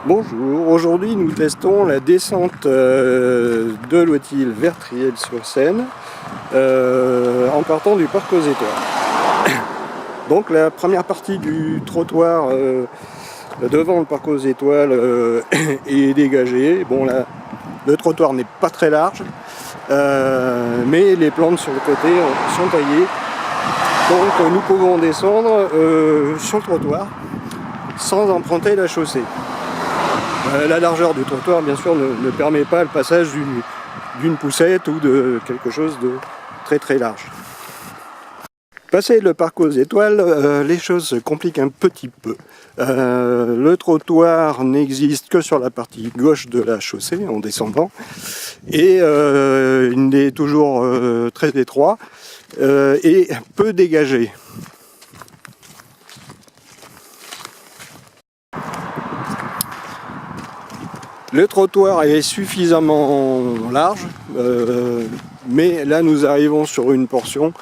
Bonjour, aujourd'hui nous testons la descente de Loitil vers Triel-sur-Seine en partant du parc aux Étoiles. Donc la première partie du trottoir devant le parc aux Étoiles est dégagée. Bon là, le trottoir n'est pas très large, mais les plantes sur le côté sont taillées. Donc nous pouvons descendre sur le trottoir sans emprunter la chaussée. La largeur du trottoir, bien sûr, ne permet pas le passage d'une poussette ou de quelque chose de très très large. Passé le parc aux Étoiles, les choses se compliquent un petit peu. Le trottoir n'existe que sur la partie gauche de la chaussée en descendant et il est toujours très étroit et peu dégagé. Le trottoir est suffisamment large, mais là nous arrivons sur une portion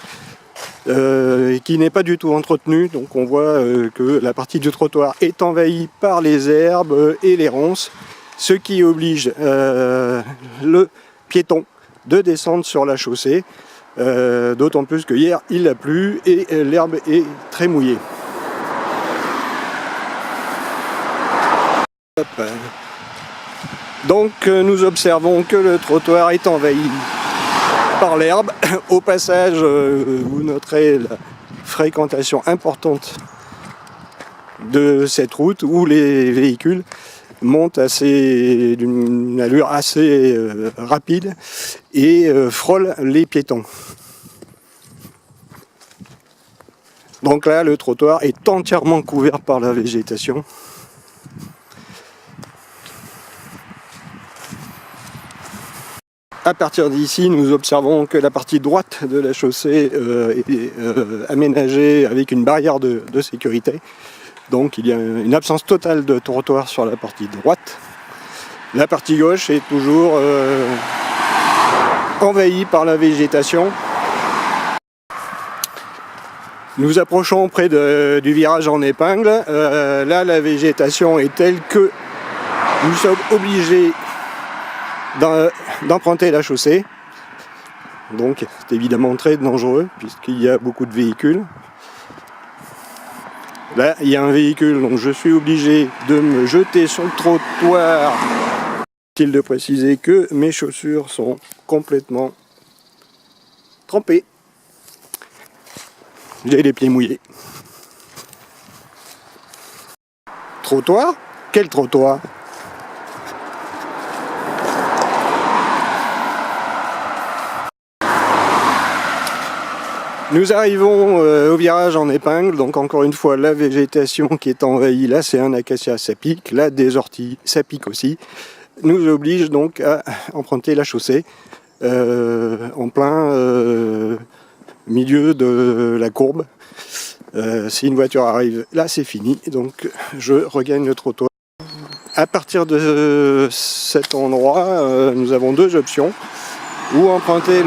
qui n'est pas du tout entretenue, donc on voit que la partie du trottoir est envahie par les herbes et les ronces, ce qui oblige le piéton de descendre sur la chaussée, d'autant plus que hier il a plu et l'herbe est très mouillée. Hop. Donc nous observons que le trottoir est envahi par l'herbe. Au passage, vous noterez la fréquentation importante de cette route où les véhicules montent d'une allure assez rapide et frôlent les piétons. Donc là, le trottoir est entièrement couvert par la végétation. À partir d'ici, nous observons que la partie droite de la chaussée est aménagée avec une barrière de sécurité. Donc il y a une absence totale de trottoir sur la partie droite. La partie gauche est toujours envahie par la végétation. Nous approchons près du virage en épingle. Là, la végétation est telle que nous sommes obligés d'emprunter la chaussée. Donc c'est évidemment très dangereux puisqu'il y a beaucoup de véhicules. Là il y a un véhicule, donc je suis obligé de me jeter sur le trottoir. Inutile de préciser que mes chaussures sont complètement trempées. J'ai les pieds mouillés. Trottoir? Quel trottoir? Nous arrivons au virage en épingle, donc encore une fois la végétation qui est envahie, là c'est un acacia, ça pique, là des orties, ça pique aussi, nous oblige donc à emprunter la chaussée en plein milieu de la courbe. Si une voiture arrive, là c'est fini, donc je regagne le trottoir. À partir de cet endroit, nous avons deux options, ou emprunter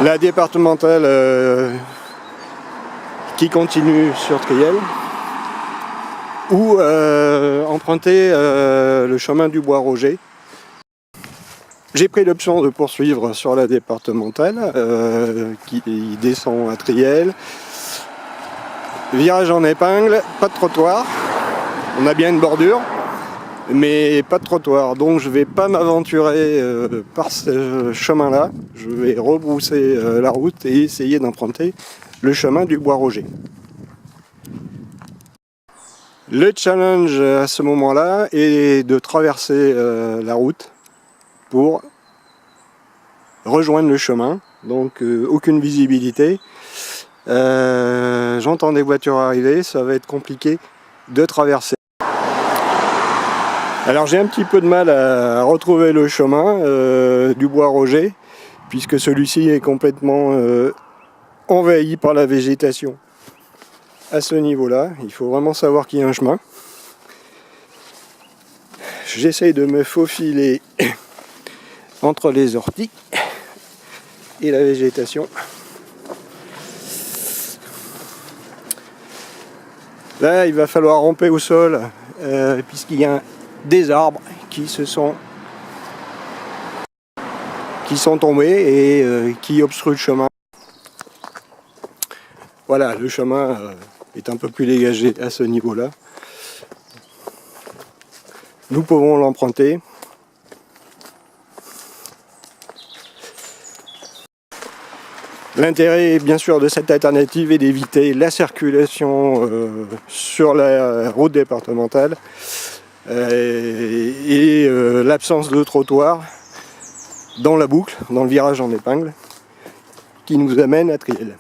la départementale qui continue sur Triel, ou emprunter le chemin du Bois Roger. J'ai pris l'option de poursuivre sur la départementale qui descend à Triel. Virage en épingle, pas de trottoir. On a bien une bordure, mais pas de trottoir, donc je ne vais pas m'aventurer par ce chemin-là. Je vais rebrousser la route et essayer d'emprunter le chemin du Bois Roger. Le challenge à ce moment-là est de traverser la route pour rejoindre le chemin, donc aucune visibilité. J'entends des voitures arriver, ça va être compliqué de traverser. Alors j'ai un petit peu de mal à retrouver le chemin du Bois Roger, puisque celui-ci est complètement envahi par la végétation. À ce niveau-là, il faut vraiment savoir qu'il y a un chemin. J'essaye de me faufiler entre les orties et la végétation. Là, il va falloir ramper au sol puisqu'il y a des arbres qui sont tombés et qui obstruent le chemin. Voilà, le chemin est un peu plus dégagé à ce niveau-là. Nous pouvons l'emprunter. L'intérêt, bien sûr, de cette alternative est d'éviter la circulation sur la route départementale et l'absence de trottoir dans la boucle, dans le virage en épingle, qui nous amène à Triel.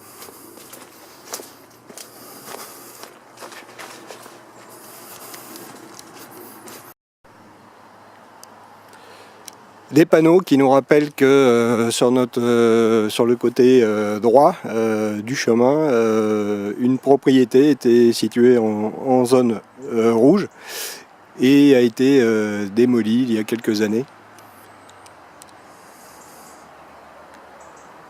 Des panneaux qui nous rappellent que sur le côté droit du chemin, une propriété était située en zone rouge et a été démolie il y a quelques années.